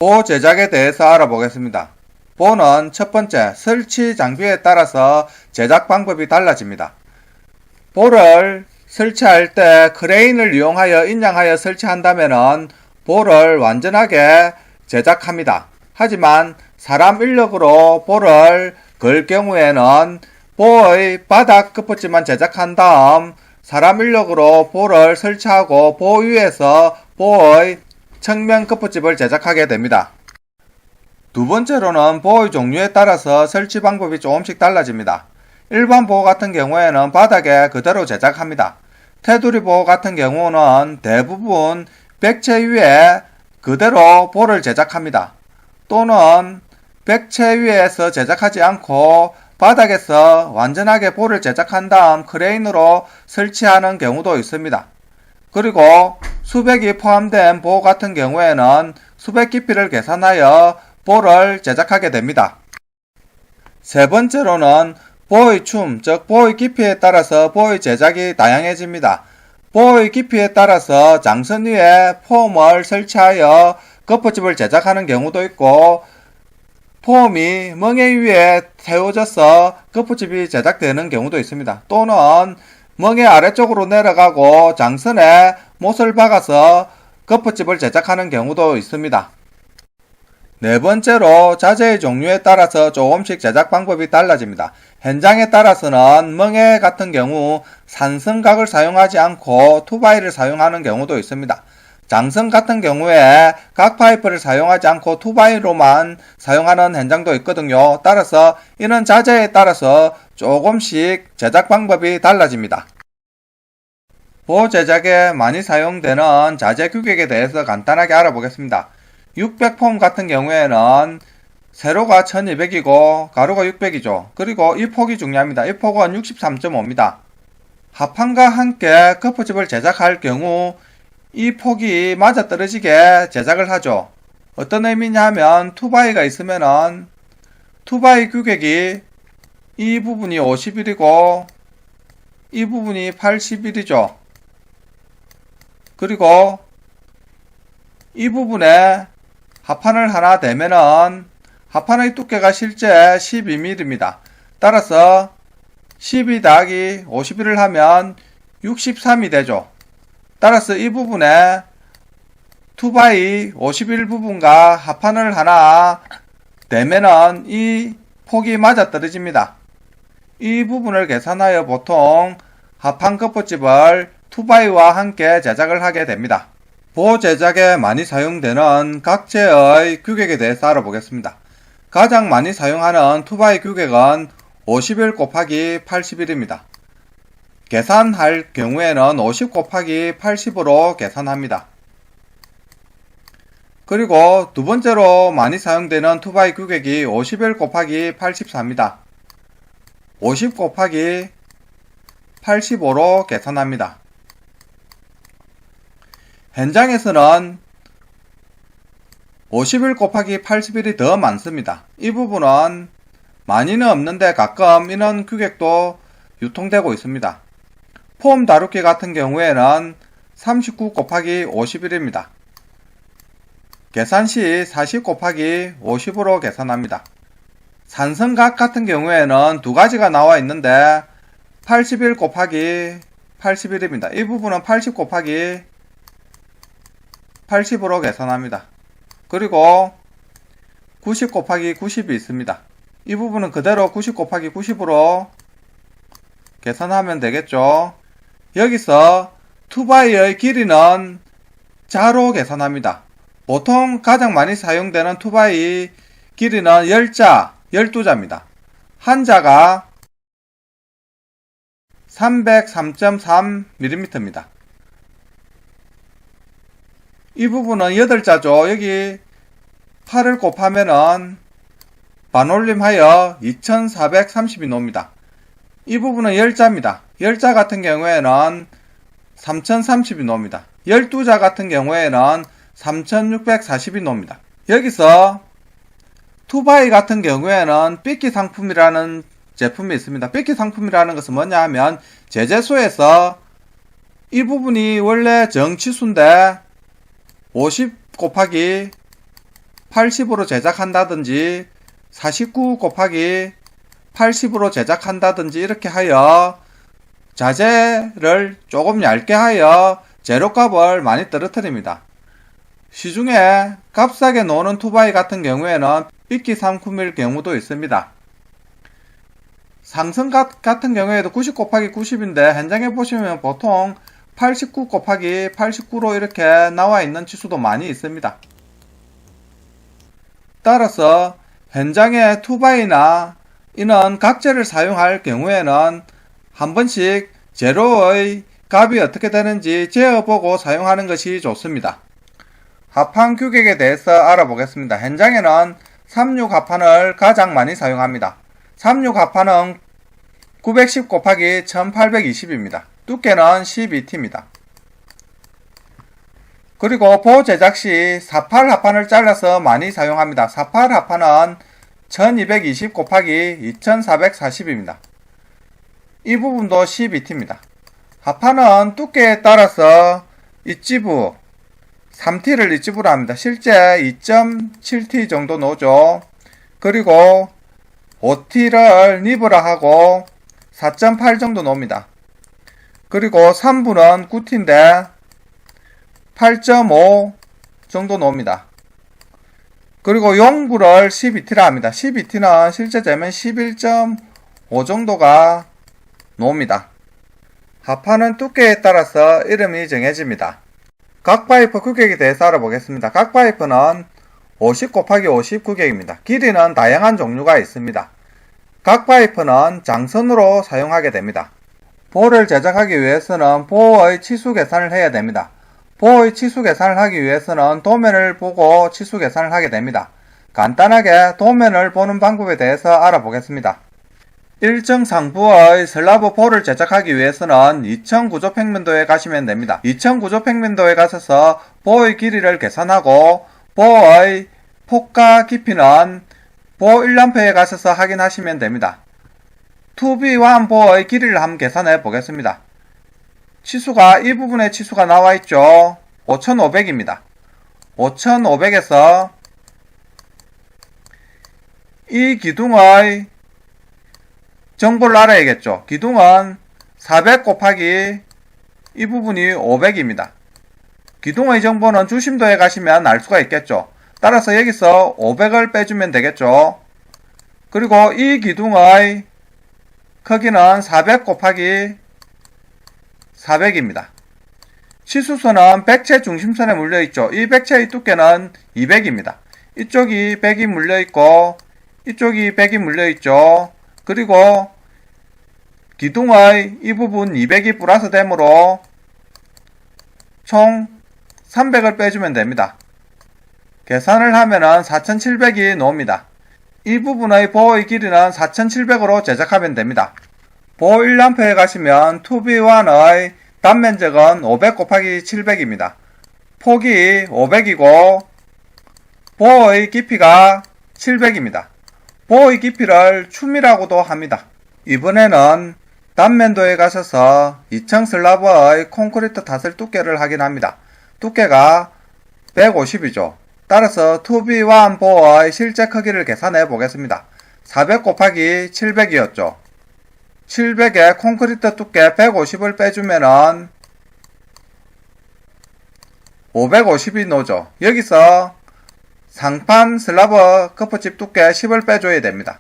보호 제작에 대해서 알아보겠습니다. 보호는 첫 번째, 설치 장비에 따라서 제작 방법이 달라집니다. 보호를 설치할 때 크레인을 이용하여 인양하여 설치한다면 보호를 완전하게 제작합니다. 하지만 사람 인력으로 보호를 걸 경우에는 보호의 바닥 끝부분만 제작한 다음 사람 인력으로 보호를 설치하고 보호 위에서 보호의 측면 끝부집을 제작하게 됩니다. 두 번째로는 보호의 종류에 따라서 설치 방법이 조금씩 달라집니다. 일반 보호 같은 경우에는 바닥에 그대로 제작합니다. 테두리 보호 같은 경우는 대부분 백체 위에 그대로 보호를 제작합니다. 또는 백체 위에서 제작하지 않고 바닥에서 완전하게 보호를 제작한 다음 크레인으로 설치하는 경우도 있습니다. 그리고 수백이 포함된 보호 같은 경우에는 수백 깊이를 계산하여 보호를 제작하게 됩니다. 세 번째로는 보호의 춤, 즉 보호의 깊이에 따라서 보호의 제작이 다양해집니다. 보호의 깊이에 따라서 장선 위에 폼을 설치하여 겉포집을 제작하는 경우도 있고 폼이 멍에 위에 세워져서 겉포집이 제작되는 경우도 있습니다. 또는 멍에 아래쪽으로 내려가고 장선에 못을 박아서 겉포집을 제작하는 경우도 있습니다. 네 번째로 자재의 종류에 따라서 조금씩 제작 방법이 달라집니다. 현장에 따라서는 멍에 같은 경우 산성각을 사용하지 않고 투바이를 사용하는 경우도 있습니다. 장선 같은 경우에 각 파이프를 사용하지 않고 투바이로만 사용하는 현장도 있거든요. 따라서 이런 자재에 따라서 조금씩 제작 방법이 달라집니다. 보호 제작에 많이 사용되는 자재 규격에 대해서 간단하게 알아보겠습니다. 600폼 같은 경우에는 세로가 1200이고 가로가 600이죠. 그리고 이 폭이 중요합니다. 이 폭은 63.5입니다. 합판과 함께 겉포집을 제작할 경우 이 폭이 맞아떨어지게 제작을 하죠. 어떤 의미냐 하면 투바이가 있으면은 투바이 규격이 이 부분이 51이고 이 부분이 81이죠. 그리고 이 부분에 합판을 하나 대면은 합판의 두께가 실제 12mm입니다. 따라서 12 더하기 51을 하면 63이 되죠. 따라서 이 부분에 투바이 51 부분과 합판을 하나 대면은 이 폭이 맞아떨어집니다. 이 부분을 계산하여 보통 합판 겉포집을 투바이와 함께 제작을 하게 됩니다. 보호 제작에 많이 사용되는 각재의 규격에 대해서 알아보겠습니다. 가장 많이 사용하는 투바이 규격은 51 곱하기 81입니다. 계산할 경우에는 50 곱하기 80으로 계산합니다. 그리고 두 번째로 많이 사용되는 투바이 규격이 51 곱하기 84입니다. 50 곱하기 85로 계산합니다. 현장에서는 51 곱하기 81이 더 많습니다. 이 부분은 많이는 없는데 가끔 이런 규격도 유통되고 있습니다. 폼 다루기 같은 경우에는 39 곱하기 51입니다. 계산 시 40 곱하기 50으로 계산합니다. 산성각 같은 경우에는 두 가지가 나와 있는데 81 곱하기 81입니다. 이 부분은 80 곱하기 80으로 계산합니다. 그리고 90 곱하기 90이 있습니다. 이 부분은 그대로 90 곱하기 90으로 계산하면 되겠죠. 여기서 투바이의 길이는 자로 계산합니다. 보통 가장 많이 사용되는 투바이 길이는 10자, 12자입니다. 한 자가 303.3mm입니다. 이 부분은 8자죠. 여기 8을 곱하면은 반올림하여 2430이 나옵니다. 이 부분은 10자입니다. 10자 같은 경우에는 3030이 나옵니다. 12자 같은 경우에는 3640이 나옵니다. 여기서 투바이 같은 경우에는 삐끼 상품이라는 제품이 있습니다. 삐끼 상품이라는 것은 뭐냐 하면 제재소에서 이 부분이 원래 정치수인데 50 곱하기 80으로 제작한다든지 49 곱하기 80으로 제작한다든지 이렇게 하여 자재를 조금 얇게 하여 재료값을 많이 떨어뜨립니다. 시중에 값싸게 노는 투바이 같은 경우에는 삐끼 상품일 경우도 있습니다. 상승값 같은 경우에도 90 곱하기 90인데 현장에 보시면 보통 89 곱하기 89로 이렇게 나와 있는 치수도 많이 있습니다. 따라서 현장에 투바이나 이런 각재를 사용할 경우에는 한 번씩 재료의 값이 어떻게 되는지 재어보고 사용하는 것이 좋습니다. 합판 규격에 대해서 알아보겠습니다. 현장에는 36 합판을 가장 많이 사용합니다. 36 합판은 910 곱하기 1820입니다. 두께는 12T입니다. 그리고 보 제작 시 48 합판을 잘라서 많이 사용합니다. 48 합판은 1220 곱하기 2440입니다. 이 부분도 12T입니다. 합판은 두께에 따라서 입지부 3T를 입지부로 합니다. 실제 2.7T 정도 놓죠. 그리고 5T를 니브라 하고 4.8 정도 놓습니다. 그리고 3부는 9T인데 8.5 정도 놓습니다. 그리고 용부를 12T라 합니다. 12T는 실제 재면 11.5 정도가 놓습니다. 합판은 두께에 따라서 이름이 정해집니다. 각 파이프 규격에 대해서 알아보겠습니다. 각 파이프는 50 곱하기 50 규격입니다. 길이는 다양한 종류가 있습니다. 각 파이프는 장선으로 사용하게 됩니다. 보를 제작하기 위해서는 보의 치수 계산을 해야 됩니다. 보의 치수 계산을 하기 위해서는 도면을 보고 치수 계산을 하게 됩니다. 간단하게 도면을 보는 방법에 대해서 알아보겠습니다. 일정 상부의 슬라브 보를 제작하기 위해서는 2천 구조평면도에 가시면 됩니다. 2천 구조평면도에 가셔서 보의 길이를 계산하고 보의 폭과 깊이는 보 1람프에 가셔서 확인하시면 됩니다. 2B1 보의 길이를 한번 계산해 보겠습니다. 치수가 이 부분에 치수가 나와 있죠. 5500입니다. 5500에서 이 기둥의 정보를 알아야겠죠. 기둥은 400 곱하기 이 부분이 500입니다. 기둥의 정보는 주심도에 가시면 알 수가 있겠죠. 따라서 여기서 500을 빼주면 되겠죠. 그리고 이 기둥의 크기는 400 곱하기 400입니다. 치수선은 백체 중심선에 물려있죠. 이 백체의 두께는 200입니다. 이쪽이 100이 물려있고 이쪽이 100이 물려있죠. 그리고 기둥의 이 부분 200이 플러스 되므로 총 300을 빼주면 됩니다. 계산을 하면은 4700이 나옵니다. 이 부분의 보의 길이는 4700으로 제작하면 됩니다. 보 1람프에 가시면 2B1의 단면적은 500 곱하기 700입니다. 폭이 500이고 보의 깊이가 700입니다. 보의 깊이를 춤이라고도 합니다. 이번에는 단면도에 가셔서 2층 슬라브의 콘크리트 타설 두께를 확인합니다. 두께가 150이죠. 따라서 2B1 보의 실제 크기를 계산해 보겠습니다. 400 곱하기 700이었죠. 700에 콘크리트 두께 150을 빼주면은 550이 나오죠. 여기서 상판 슬라브 커프집 두께 10을 빼줘야 됩니다.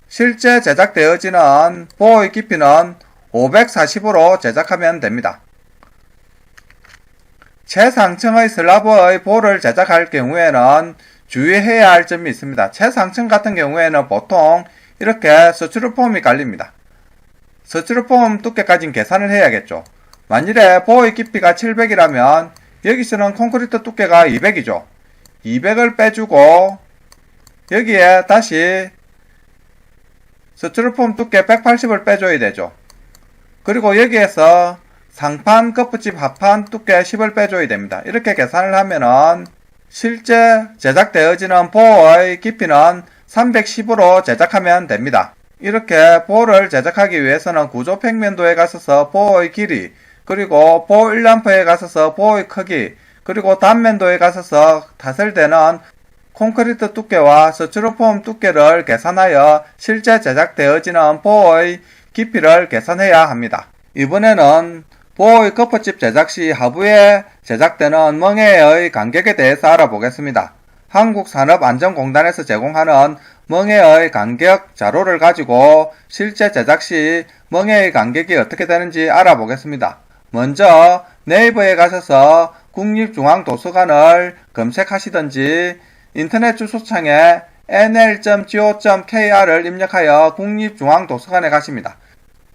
실제 제작되어지는 보의 깊이는 540으로 제작하면 됩니다. 최상층의 슬라브의 보를 제작할 경우에는 주의해야 할 점이 있습니다. 최상층 같은 경우에는 보통 이렇게 스티로폼이 깔립니다. 스티로폼 두께까지는 계산을 해야겠죠. 만일에 보의 깊이가 700이라면 여기서는 콘크리트 두께가 200이죠. 200을 빼주고 여기에 다시 스티로폼 두께 180을 빼줘야 되죠. 그리고 여기에서 상판, 커프집, 합판 두께 10을 빼줘야 됩니다. 이렇게 계산을 하면은 실제 제작되어지는 보의 깊이는 310으로 제작하면 됩니다. 이렇게 보를 제작하기 위해서는 구조평면도에 가셔서 보의 길이, 그리고 보 1람프에 가셔서 보의 크기, 그리고 단면도에 가셔서 타설되는 콘크리트 두께와 스티로폼 두께를 계산하여 실제 제작되어지는 보호의 깊이를 계산해야 합니다. 이번에는 보호의 거푸집 제작 시 하부에 제작되는 멍에의 간격에 대해서 알아보겠습니다. 한국산업안전공단에서 제공하는 멍에의 간격 자료를 가지고 실제 제작 시 멍에의 간격이 어떻게 되는지 알아보겠습니다. 먼저 네이버에 가셔서 국립중앙도서관을 검색하시든지 인터넷 주소창에 nl.go.kr을 입력하여 국립중앙도서관에 가십니다.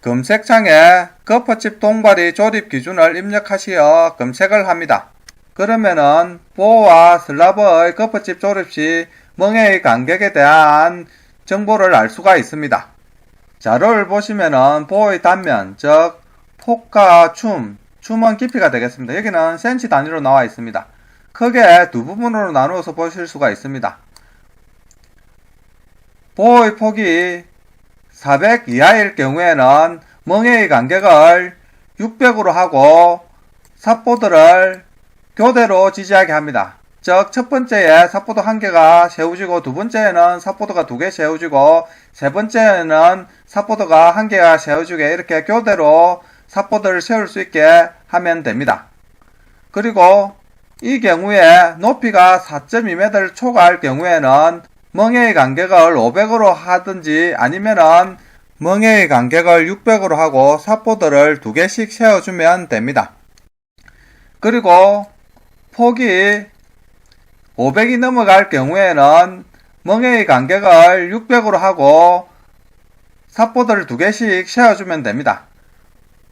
검색창에 거푸집 동바리 조립 기준을 입력하시어 검색을 합니다. 그러면은 보호와 슬라브의 거푸집 조립 시 멍에의 간격에 대한 정보를 알 수가 있습니다. 자료를 보시면은 보호의 단면, 즉 폭과 춤은 깊이가 되겠습니다. 여기는 센치 단위로 나와 있습니다. 크게 두 부분으로 나누어서 보실 수가 있습니다. 보호의 폭이 400 이하일 경우에는 멍에의 간격을 600으로 하고 삿포들을 교대로 지지하게 합니다. 즉, 첫 번째에 삿포도 1개가 세워지고, 두 번째에는 삿포도가 2개 세워지고, 세 번째에는 삿포도가 1개가 세워지게 이렇게 교대로 삿포도를 세울 수 있게 하면 됩니다. 그리고 이 경우에 높이가 4.2m 초과할 경우에는 멍에의 간격을 500으로 하든지 아니면은 멍에의 간격을 600으로 하고 삿포도를 2개씩 세워주면 됩니다. 그리고 폭이 500이 넘어갈 경우에는 멍에의 간격을 600으로 하고 삿포도를 2개씩 세워주면 됩니다.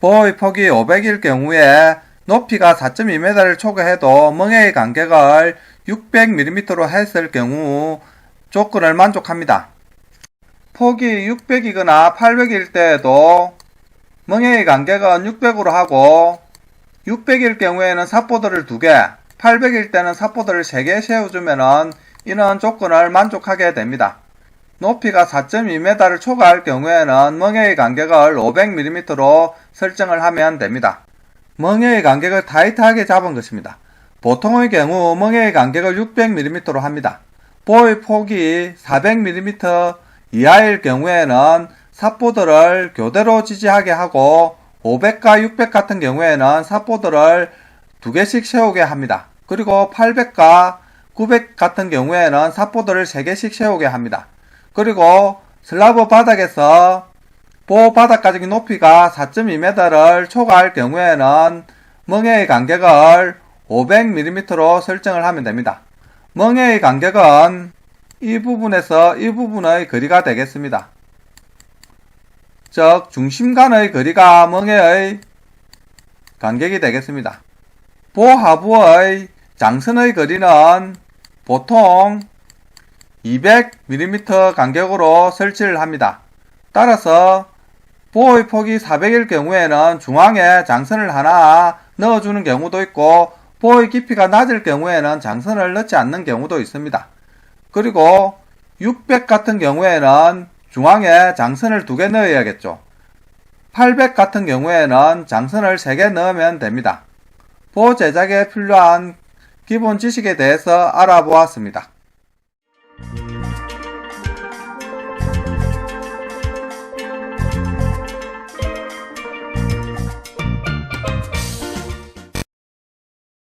보호의 폭이 500일 경우에 높이가 4.2m를 초과해도 멍에의 간격을 600mm로 했을 경우 조건을 만족합니다. 폭이 600이거나 800일 때에도 멍에의 간격은 600으로 하고 600일 경우에는 삿포도를 2개, 800일 때는 삿포도를 3개 세워주면은 이런 조건을 만족하게 됩니다. 높이가 4.2m를 초과할 경우에는 멍에의 간격을 500mm로 설정을 하면 됩니다. 멍에의 간격을 타이트하게 잡은 것입니다. 보통의 경우 멍에의 간격을 600mm로 합니다. 보호의 폭이 400mm 이하일 경우에는 삿포도를 교대로 지지하게 하고 500과 600 같은 경우에는 삿포도를 2개씩 세우게 합니다. 그리고 800과 900 같은 경우에는 삿포도를 3개씩 세우게 합니다. 그리고 슬라브 바닥에서 보호 바닥까지 높이가 4.2m를 초과할 경우에는 멍에의 간격을 500mm로 설정을 하면 됩니다. 멍에의 간격은 이 부분에서 이 부분의 거리가 되겠습니다. 즉 중심간의 거리가 멍에의 간격이 되겠습니다. 보호 하부의 장선의 거리는 보통 200mm 간격으로 설치를 합니다. 따라서 보호의 폭이 400일 경우에는 중앙에 장선을 하나 넣어주는 경우도 있고 보호의 깊이가 낮을 경우에는 장선을 넣지 않는 경우도 있습니다. 그리고 600 같은 경우에는 중앙에 장선을 2개 넣어야겠죠. 800 같은 경우에는 장선을 3개 넣으면 됩니다. 보호 제작에 필요한 기본 지식에 대해서 알아보았습니다.